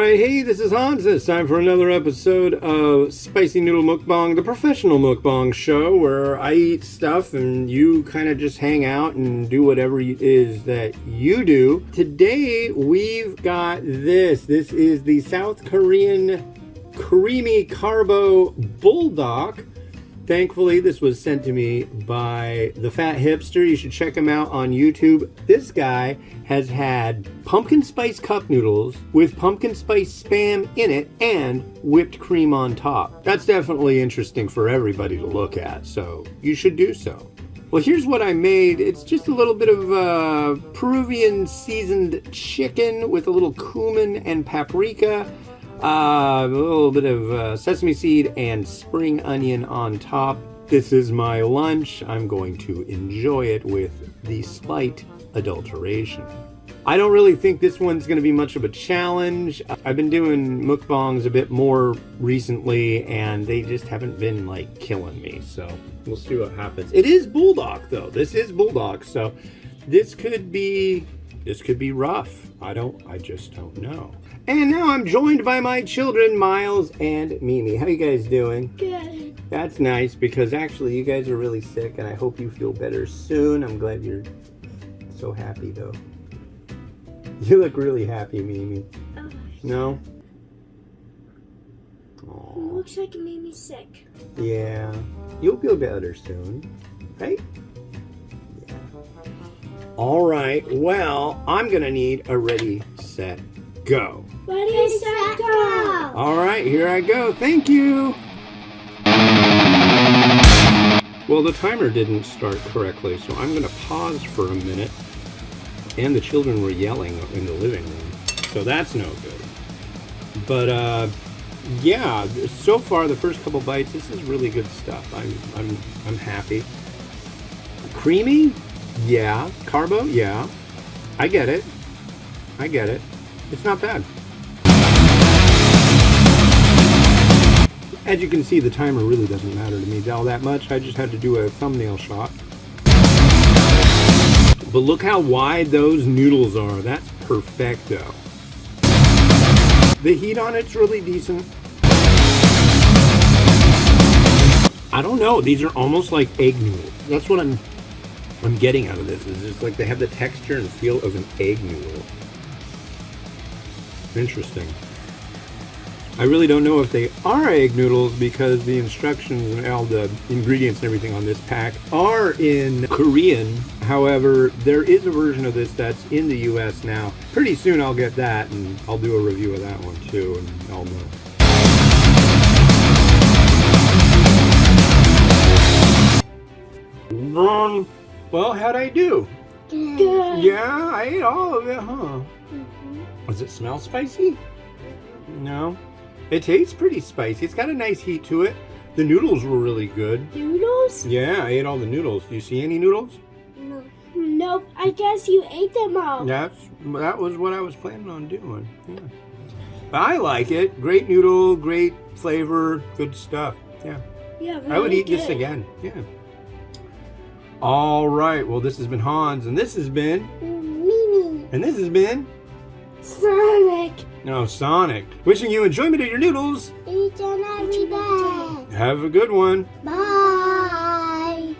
Alright, hey, this is Hans. It's time for another episode of Spicy Noodle Mukbang, the professional mukbang show where I eat stuff and you kind of just hang out and do whatever it is that you do. Today, we've got this. This is the South Korean creamy carbo Buldak. Thankfully, this was sent to me by the Fat Hipster. You should check him out on YouTube. This guy has had pumpkin spice cup noodles with pumpkin spice spam in it and whipped cream on top. That's definitely interesting for everybody to look at, so you should do so. Well, here's what I made. It's just a little bit of Peruvian seasoned chicken with a little cumin and paprika. A little bit of sesame seed and spring onion on top. This is my lunch. I'm going to enjoy it with the slight adulteration. I don't really think this one's going to be much of a challenge. I've been doing mukbangs a bit more recently, and they just haven't been, like, killing me. So we'll see what happens. It is Buldak, though. This is Buldak, so this could be rough. I just don't know. And now I'm joined by my children, Miles and Mimi. How you guys doing? Good. That's nice, because actually you guys are really sick, and I hope you feel better soon. I'm glad you're so happy, though. You look really happy, Mimi. No? It looks like it made me sick. Yeah. You'll feel better soon, right? Yeah. All right. Well, I'm going to need a ready, set, go. Ready, set, go! All right, here I go. Thank you. Well, the timer didn't start correctly, so I'm going to pause for a minute. And the children were yelling in the living room, so that's no good. But yeah, so far the first couple bites, this is really good stuff. I'm happy. Creamy, yeah. Carbo, yeah. I get it. It's not bad. As you can see, the timer really doesn't matter to me all that much. I just had to do a thumbnail shot. But look how wide those noodles are. That's perfecto. The heat on it's really decent. I don't know. These are almost like egg noodles. That's what I'm getting out of this. Is it's like they have the texture and feel of an egg noodle. Interesting. I really don't know if they are egg noodles because the instructions and all the ingredients and everything on this pack are in Korean. However, there is a version of this that's in the US now. Pretty soon I'll get that, and I'll do a review of that one too, and I'll know. Well, how'd I do? Good. Yeah, I ate all of it, huh? Does it smell spicy? No. It tastes pretty spicy. It's got a nice heat to it. The noodles were really good. Noodles? Yeah, I ate all the noodles. Do you see any noodles? No. Nope. I guess you ate them all. That was what I was planning on doing. Yeah. But I like it. Great noodle, great flavor, good stuff. Yeah. Yeah, really I would eat good. this again. Yeah. All right. Well, this has been Hans, and this has been Mimi. And this has been Sonic. No, Sonic. Wishing you enjoyment of your noodles. Each and every day. Have a good one. Bye.